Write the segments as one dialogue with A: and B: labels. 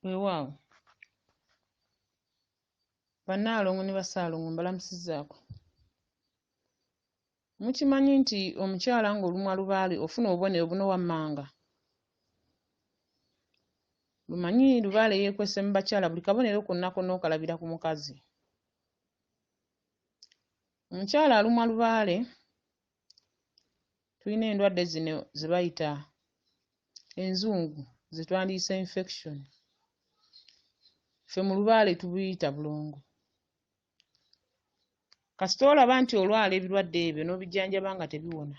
A: Weewaawo bannaalongo ne basaalongo mbalamusizzaako. Mukimanyi nti omukyala ng'olumwa Lubaale ofuna obubonero buno wammanga? Lumanyi Lubaale yeekwese mu bakyala buli kabonero konna konna okalabira ku mukazi. Omukyala alumwa Lubaale tulina endwadde zino ze bayita enzungu ze twandiyise infection. Ffe mu Lubaale tubiyita bulongo. Kasita olaba nti olwala ebirwadde ebyo n'obijjanjaba nga tebiwona,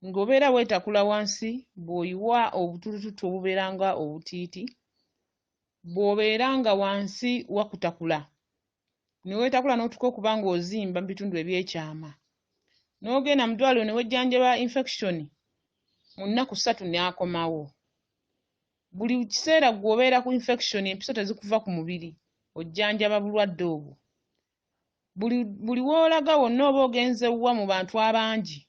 A: ng'obeera weetakula wansi bw'oyiwa obutulututu obubeera nga obutiiti, bw'obeera nga wansi wakutakula ne weetakula n'otuka okuba ng'ozimba mu bitundu ebyekyama, n'ogenda mu ddwaliro ne wejjanjaba infection mu nnaku 3 n'akomawo. Buli kiseera gw'obeera ku infection empiso tezikuva ku mubiri, ojjanjaba bulwadde obwo. Buli w'olaga wonna oba ogenzewa mu bantu abangi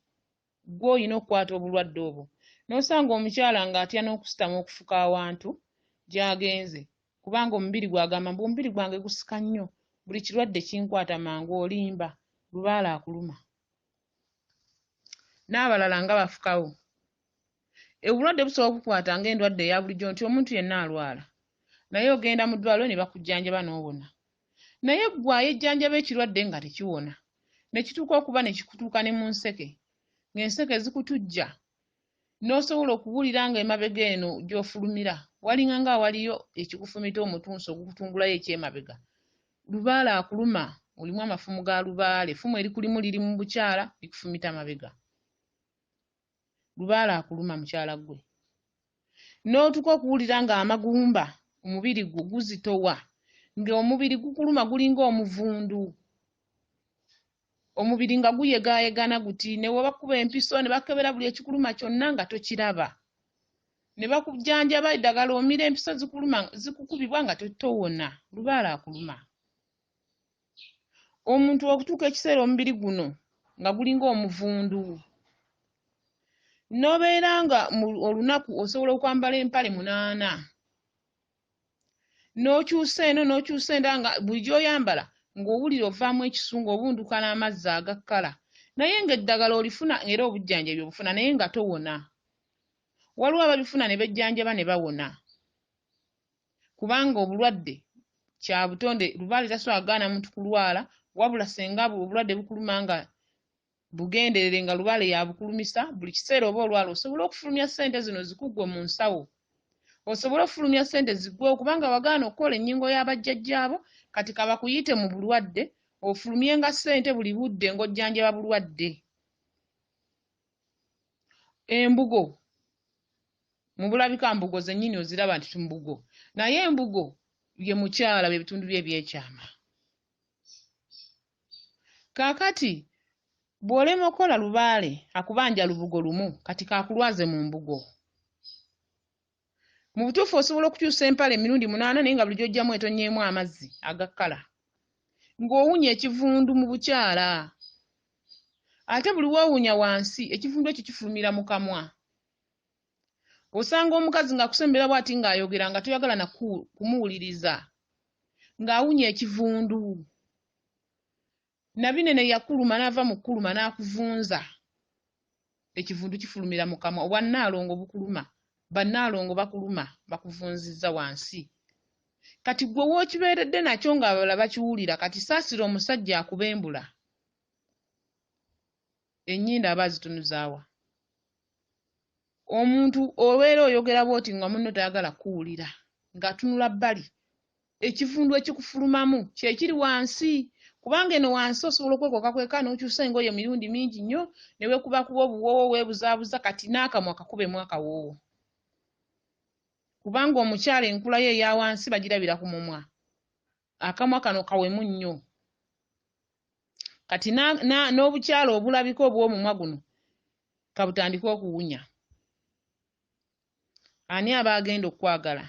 A: gw'olina okukwata obulwadde obwo. N'osanga omukyala ng'atya n'okusitama okufuka awantu gy'agenze kubanga omubiri gw'agamba mbu omubiri gwange gusika nnyo, buli kirwadde kinkwata mangu olimba, Lubaale akuluma. N'abalala nga bafukawo. Obulwadde busobola okukwata ng'endwadde eya bulijjo nti omuntu yenna alwala, naye ogenda mu ddwaliro ne bakujjanjaba n'owona. Naye ggwe ayejjanjaba ekirwadde nga tekiwona, ne kituuka okuba ne kikutuuka ne mu nseke, ng'enseke zikutujja, n'osobola okuwulira ng'emabega eno gy'ofulumira walinga ng'awaliyo ekikufumita omutunsi ogukutungulayo ekyemabega. Lubaale akuluma, olimu amafumu ga Lubaale, effumu erikulimu liri mu bukyala likufumita mabega. Lubaale akuluma mukyala ggwe. N'otuka okuwulira ng'amagumba omubiri gwo guzitowa, ng'omubiri gukuluma gulinga omuvundu, omubiri nga guyegaayegana guti, ne webakuba empiso ne bakebera buli ekikuluma kyonna nga tokiraba, ne bakujjanjaba eddagala omira empiso zikukubibwa nga towona. Lubaale akuluma. Omuntu okutuuka ekiseera omubiri guno nga gulinga omuvundu, n'obeera nga olunaku osobola okwambala empale 8, n'okyusa eno n'okyusa enda nga buli gy'oyambala ng'owulira ovaamu ekisungu obunduka n'amazzi agakkala, naye ng'eddagala olifuna era obujjanjabi obufuna naye nga towona. Waliwo ababifuna ne bejjanjaba ne bawona, kubanga obulwadde kya butonde. Lubaale tasobola kugaana muntu kulwala, wabula senga obulwadde bukuluma nga bugenderere nga Lubaale yabukulumisa, buli kiseera oba olwala osobola okufulumya ssente zino zikuggwe mu nsawo, osobola okufulumya ssente ziggwewo kubanga wagaana okukola ennyingo y'abajjajjaabo, kati kabakuyite mu bulwadde ofulumye nga ssente buli budde ng'ojjanjaba bulwadde. Embugo mu bulabika mbugo zennyini oziraba nti mbugo, naye embugo ye mukyala bye bitundu bye ebyekyama. Kaakati bw'olema okola Lubaale akubanja lubugo lumu, kati kaakulwaze mu mbugo. Mu butuufu osobola okukyusa empale emirundi 8 naye nga buli gy'ojjamu etonyeemu amazzi agakkala, ng'owunya ekivundu mu bukyala. Ate buli woowunya wansi ekivundu ekyo kifulumira mu kamwa. Osanga omukazi ng'akusembera bw'ati ng'ayogera nga toyagala na kumuwuliriza, ng'awunya ekivundu. Nabinene yakuluma n'ava mu kkuluma n'akuvunza, ekivundu kifulumira mu kamwa. Obwa Nalongo bukuluma, bannaalongo bakuluma bakuvunzizza wansi. Kati gwe w'okibeeredde nakyo ng'abalala bakiwulira, kati saasira omusajja akubembula. Ennyindo aba azitunuzaawa. Omuntu obeera oyogera bw'oti nga munno tayagala kuwulira, ng'atunula bbali. Ekivundu ekikufulumamu kye kiri wansi, kubanga eno wansi osobola okwekokakweka n'okyusa engoye emirundi mingi nnyo ne weekubakuba obuwoowo weebuzaabuza, kati n'akamwa kakubemu akawoowo. Kubanga omukyala enkula ye eya wansi bagirabira ku mumwa, akamwa kano kawemu nnyo. Kati n'obukyala obulabika obw'omumwa guno kabutandike okuwunya. Ani aba agenda okwagala?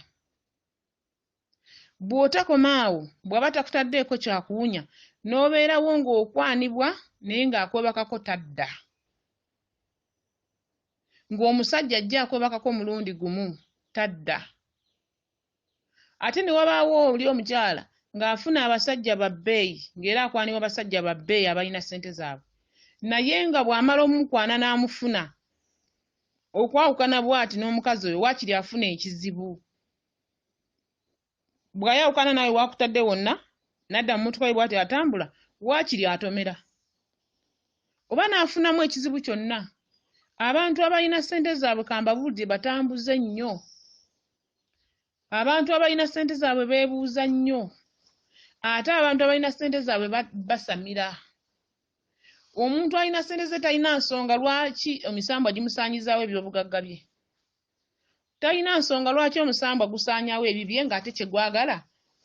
A: Bw'otakomaawo, bw'aba takutaddeeko kyakuwunya, n'obeerawo ng'okwanibwa naye ng'akwebakako tadda. Ng'omusajja ajja akwebakako mulundi gumu tadda. ate ne wabaawo oli omukyala ng'afuna abasajja ba bbeeyi ng'era akwanibwa abasajja ba bbeeyi abalina ssente zaabwe naye nga bw'amala omukwana n'amufuna okwawukana bw'ati n'omukazi oyo waakiri afuna ekizibu bw'ayawukana nawe waakutadde wonna n'adda mu mmotoka ye bw'ati atambula waakiri atomera oba n'afunamu ekizibu kyonna abantu abalina ssente zaabwe kambabuulire batambuze nnyo abantu abalina ssente zaabwe beebuuza nnyo ate abantu abalina ssente zaabwe basamira omuntu alina ssente ze talina nsonga lwaki omusambwa gimusaanyizaawo ebyobugagga bye talina nsonga lwaki omusambwa gusaanyaawo ebibye ng'ate kye gwagala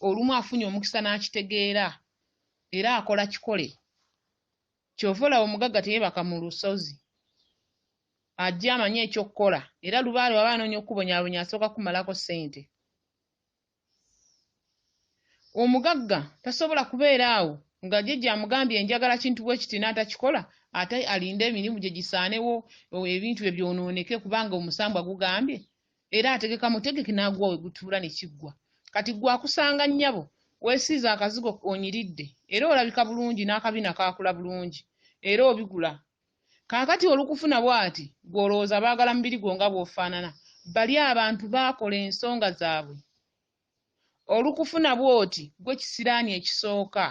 A: olumu afunye omukisa n'akitegeera era akola kikole ky'ova olaba omugagga teyeebaka mu lusozi ajja amanye eky'okkola era lubaale waba anoonya okubonyaabonya asooka kumalako ssente omugagga tasobola kubeera awo nga jjajja amugambye njagala kintu bwe kiti n'atakikola ate alinde emirimu gye gisaanewo ebintu bye byonooneke kubanga omusambwa gugambye era ategeka mutegeke n'agwa we gutuula ne kiggwa kati gwe akusanga nnyabo weesiize akazigo onyiridde era olabika bulungi n'akabina kaakula bulungi era obigula kaakati olukufuna bw'ati gw'olowooza baagala mubiri gwo nga bw'ofaanana bali abantu baakola ensonga zaabwe olukufuna bw'oti gwe kisiraani ekisooka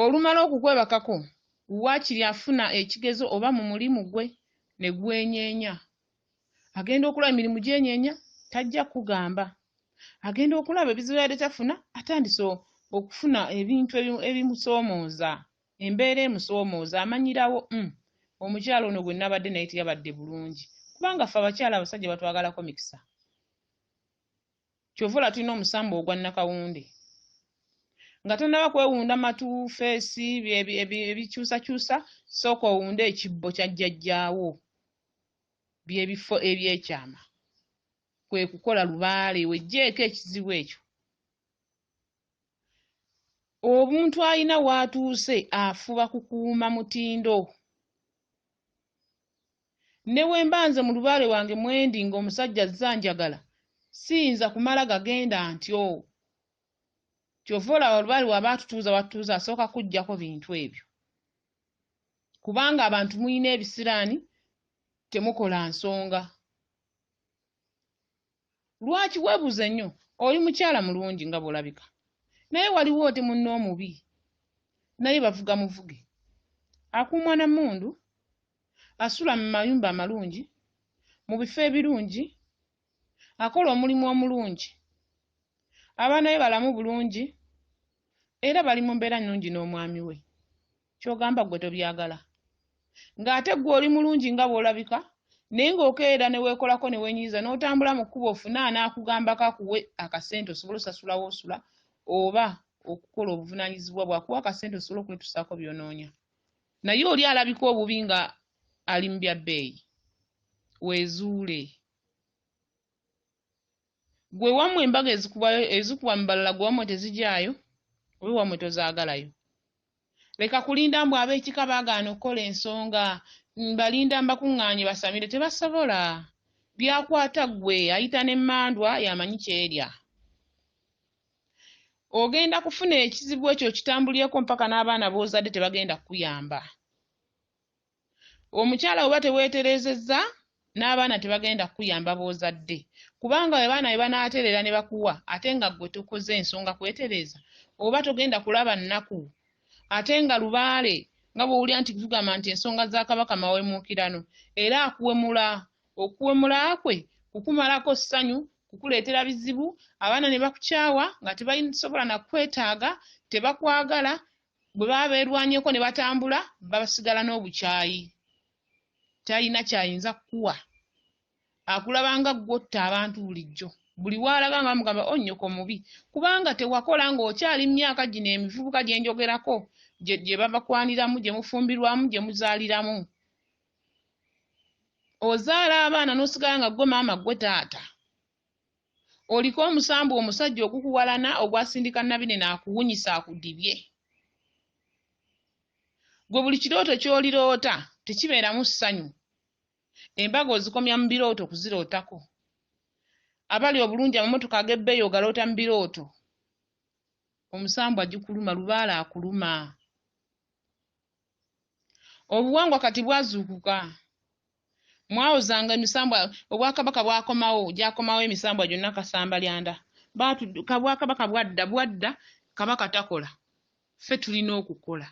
A: olumala okukwebakako waakiri afuna ekigezo oba mu mulimu gwe ne gwenyeenya agenda okulaba emirimu gyenyeenya tajja kugamba agenda okulaba ebizibu yadde tafuna atandise okufuna ebintu ebimusoomooza embeera emusoomooza amanyirawo omukyala ono gwe nabadde naye teyabadde bulungi kubanga ffe abakyala abasajja batwagalako mikisa kyovula tulina omusamba ogwa nakawunde nga tonnaba kwewunda matuufeesi ebikyusakyusa sooka owunde ekibbo kya jjajjaawo by'ebifo ebyekyama kwe kukola lubaale wejjeeko ekizibu ekyo omuntu alina w'atuuse afuba kukuuma mutindo ne bwe mbanze mu lubaale wange mwendi ng'omusajja zanjagala siyinza kumala gagenda ntyo kyova olaba olubaale waba watutuuza asooka kuggyako bintu ebyo kubanga abantu muyina ebisiraani temukola nsonga lwaki weebuuze nnyo oli mukyala mulungi nga bw'olabika naye waliwo oti munno omubi naye bavuga muvuge akuumwa na mmundu asula mu mayumba amalungi mu bifo ebirungi akola omulimu omulungi abaana be balamu bulungi era bali mu mbeera nnungi n'omwami we ky'ogamba gwe tobyagala ng'ate gwe oli mulungi nga bw'olabika naye ng'okeera ne weekolako ne weenyiza n'otambula mu kkubo ofuna anaakugambako akuwe akasente osobole osasulawo osula oba okukola obuvunaanyizibwa bwakuwa akasente osobole okwetusaako by'onoonya naye oli alabika obubi nga ali mu bya bbeeyi weezuule gwe wammwe embaga ezikuba mu balala gwe wammwe tezigyayo oba wammwe tozaagalayo leka kulinda mbw ab'ekika baagaana okukola ensonga balinda mbakuŋŋaanye basamire tebasobola byakwata ggwe ayita n'emmandwa yamanyi kyerya ogenda kufuna ekizibu ekyo kitambulyeko mpaka n'abaana b'ozadde tebagenda kukuyamba omukyala oba teweeterezezza n'abaana tebagenda kukuyamba b'ozadde kubanga bwe baana be banaaterera ne bakuwa ate nga ggwe tokoze ensonga kwetereza oba togenda kulaba nnaku ate nga lubaale nga bw'owulira nti tugamba nti ensonga za kabaka mawemuukirano era akuwemula okuwemula kwe kukumalako ssanyu kukuleetera bizibu abaana ne bakukyawa nga tebasobola na kwetaaga tebakwagala bwe baba beerwanyeko ne batambula basigala n'obukyayi talina kyayinza kukuwa akulaba nga gwotta abantu bulijjo buli w'alaba nga bamugamba onnyoko mubi kubanga tewakola ng'okyali mu myaka gino emivubuka gye njogerako gye babakwaniramu gye mufumbirwamu gye muzaaliramu ozaala abaana n'osigala nga ggwe maama ggwe taata oliko omusambu omusajja ogukuwalana ogwasindika nabine n'akuwunyisa akudibye gwe buli kirooto ky'oliroota tekibeeramu ssanyu embaga ozikomya mu birooto kuzirootako abali obulungi amamotoka ag'ebbeeyi ogaloota mu birooto. Omusambwa gikuluma, Lubaale akuluma. Obuwangwa kati bwazuukuka. Mwawozanga emisambwa, Obwakabaka bwakomawo, gyakomawo emisambwa gyonna Kasambalyanda. Bwakabaka bwadda, Kabaka takola. Ffe tulina okukola.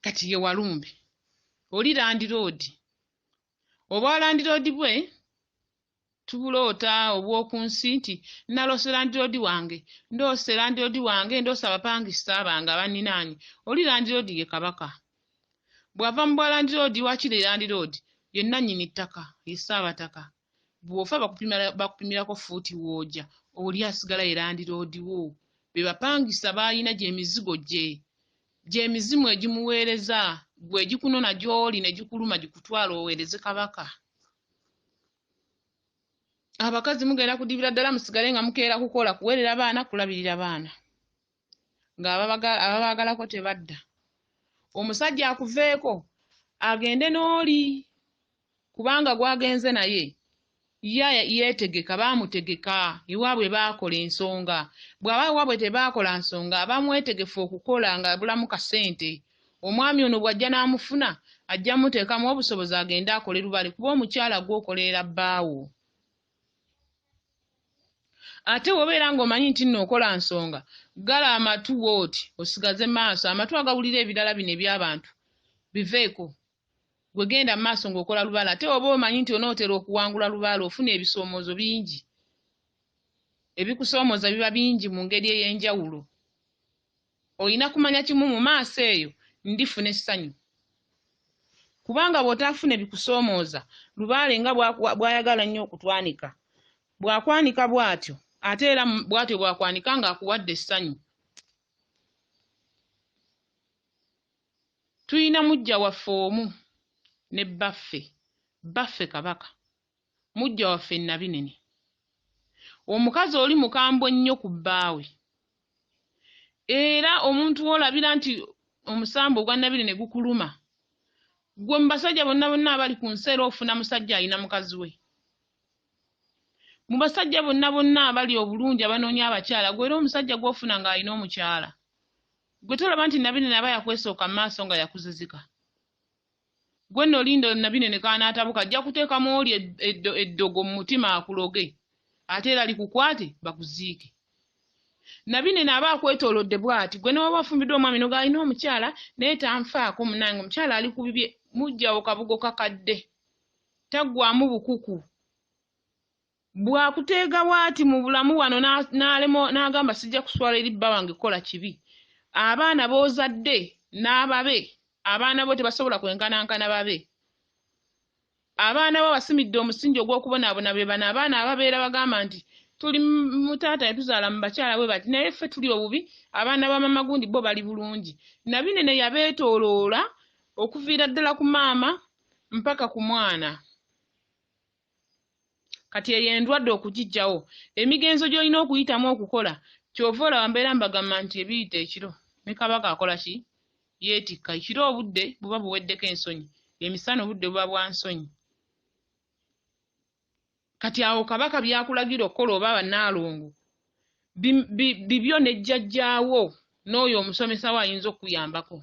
A: Kati ye Walumbe. Oli landiroodi. Obwa landiroodi bwe tubuloota obw'okunsi nti naloose landiroodi wange, ndoose landiroodi wange, ndoose abapangisa bange abaninaani. Oli landiroodi ye Kabaka. Bw'ava mu bwa landiroodi wakiri landiroodi ye nannyini ttaka, ye Ssaabataka. Bw'ofa bakupimirako fuuti w'ojja, oli asigala ye landiroodi wo. Be bapangisa b'alina gy'emizigo gye. Gy'emizimu egimuweereza, gwe gikunona gy'oli ne gikuluma gikutwala oweereze Kabaka. Abakazi mugenda kudibira ddala musigale nga mukeera kukola, kuweerera baana, kulabirira baana. Ng'ababaagalako tebadda. Omusajja akuveeko, agende n'oli. Kubanga gwagenze naye, yeetegeka, baamutegeka, ewaabwe baakola ensonga. Bw'aba ewaabwe tebaakola nsonga, abamwetegefu okukola nga abulamu ka ssente. Omwami ono bw'ajja n'amufuna, ajja muteekamu obusobozi agende akole Lubaale, kuba omukyala gw'okolerera bbaawo. Ate wobeera ng'omanyi nti nno okola nsonga, gala amatu bw'oti, osigaze maaso, amatu agawulira ebirala bino eby'abantu, biveeko. Gwe genda mu maaso ng'okola Lubaale. Ate oba omanyi nti onootera okuwangula Lubaale ofuna ebisoomoozo bingi. Ebikusoomooza biba bingi mu ngeri ey'enjawulo. Olina kumanya kimu mu maaso eyo, ndifuna essanyu. Kubanga bw'otaafuna ebikusoomooza, Lubaale nga bw'ayagala nnyo okutwanika. Bw'akwanika bw'atyo, ate era bw'atyo bw'akwanika ng'akuwadde essanyu. Tuyina mujja waffe omu ne baffe Kabaka. Mujja waffe Nabinene. Omukazi oli mukambwe nnyo ku bbaawe. Era omuntu w'olabira nti omusambo ogwa Nabinene gukuluma. Gwe mu basajja bonna abali ku nsi era ofuna musajja alina mukazi we. Mu basajja bonna abali obulungi abanoonya abakyala, gwe era omusajja gw'ofuna ng'alina omukyala. Gwe tolaba nti Nabinene aba yakwesooka mu maaso nga yakuzizika. Gwe nno linda Nabinene kaanaatabuka, ajja kuteekamu oli eddogo mu mutima akuloge. Ate era likukwate bakuziike. Nabinene aba akwetoolodde bw'ati, gwe ne waba afumbiddwa omwami n'alina omukyala naye tanfaako munange, omukyala ali ku bibye, mujjawo kabugo kakadde. Taggwaamu bukuku. Bw'akuteega bw'ati mu bulamu wano n'agamba sijja kuswala eri bba wange kukola kibi. Abaana b'ozadde n'ababe, abaana bo tebasobola kwenkanankana babe. Abaana bo basimidde omusingi ogw'okubonaabona be bano abaana ababeera bagamba nti tuli mutaata yatuzaala mu bakyala bwe bati, naye ffe tuli obubi, abaana ba mama gundi bo bali bulungi. Nabinene yabeetooloola okuviira ddala ku maama mpaka ku mwana. Kati eyo endwadde okugiggyawo, emigenzo gy'olina okuyitamu okukola, ky'ova olaba mbeera mbagamba nti ebiyita ekiro. Ne Kabaka akola ki? Yeetikka. Ekiro obudde buba buweddeko ensonyi, emisana obudde buba bwa nsonyi. Kati awo Kabaka byakulagira okukola oba bannaalongo, bibyo ne jjajjaawo n'oyo omusomesa we ayinza okuyambako.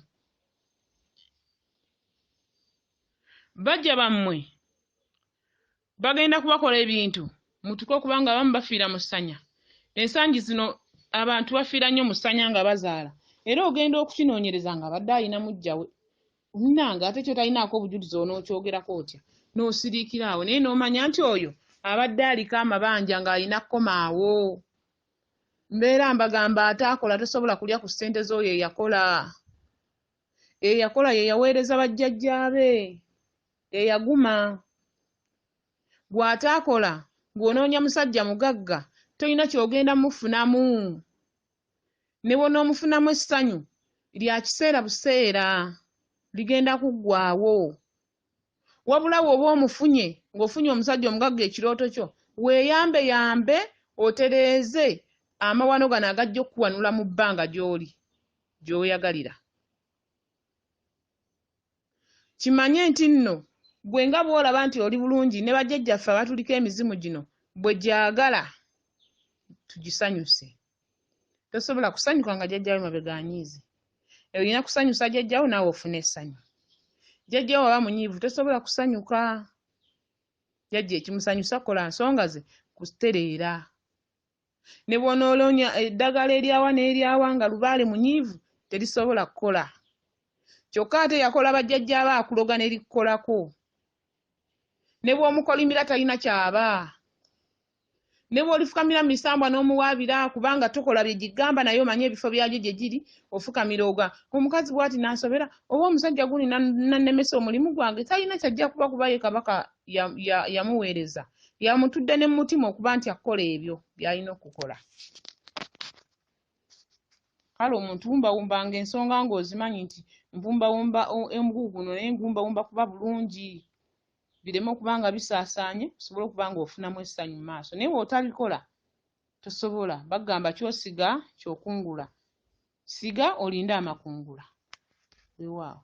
A: Bajja bammwe bagenda kubakola ebintu mutuke okubanga abamu bafiira mu ssanya. Ensangi zino abantu bafiira nnyo mu ssanya nga bazaala. Era ogenda okukinoonyereza nga badde alina mujjawe. Munnange ate kyotalinaako obujulizi onookyogerako otya? N'osiriikira awo naye n'omanya nti oyo abadde aliko amabanja ng'alina kkomaawo. Mbeera mbagamba ataakola tosobola kulya ku ssente z'oyo eyakola. Eyakola ye yaweereza bajjajjaabe. Eyaguma. Bw'ataakola ng'onoonya musajja mugagga tolina ky'ogenda mufunamu. Ne bw'onoomufunamu essanyu lya kiseera buseera, ligenda kuggwaawo. Wabula bw'oba omufunye ng'ofunye omusajja omugagga ekirooto kyo, weeyambe otereeze amawano gano agajja okukuwanula mu bbanga gy'oli, gy'oyagalira. Kimanye nti nno gwe nga bw'olaba nti oli bulungi ne bajjajjaffe abatuliko emizimu gino bwe gyagala tugisanyuse. Tosobola kusanyuka nga jjajjawe mabega anyiize. Olina kusanyusa jjajjawo naawe ofune essanyu. Jjajjawo aba munyiivu tosobola kusanyuka. Jjajja ekimusanyusa kola nsonga ze kutereera. Ne bw'onooloonya eddagala eryawa n'eryawa nga Lubaale munyiivu terisobola kukola. Kyokka ate yakola bajjajja aba akuloga ne likukolako. Ne bw'omukolimbira talina kyaba. Ne bw'olifukamira mu misambwa n'omuwaabira kubanga tokola bye gigamba naye omanye ebifo byagyo gye giri ofukamira oga. Omukazi bw'ati n'ansobera oba omusajja guni nannemesa omulimu gwange talina kyajja kuba ye Kabaka yamuweereza. Yamutudde ne mu mutima okuba nti akola ebyo by'alina okukola. Kale omuntu wumbawumbanga ensonga ng'ozimanyi nti nvumbawumba embuguno naye ngumbawumba kuba bulungi. Bireme okuba nga bisaasaanye osobole okuba ng'ofunamu essanyu mu maaso. Naye bw'otabikola tosobola. Bagamba ky'osiga ky'okungula. Siga olinde amakungula. Weewaawo.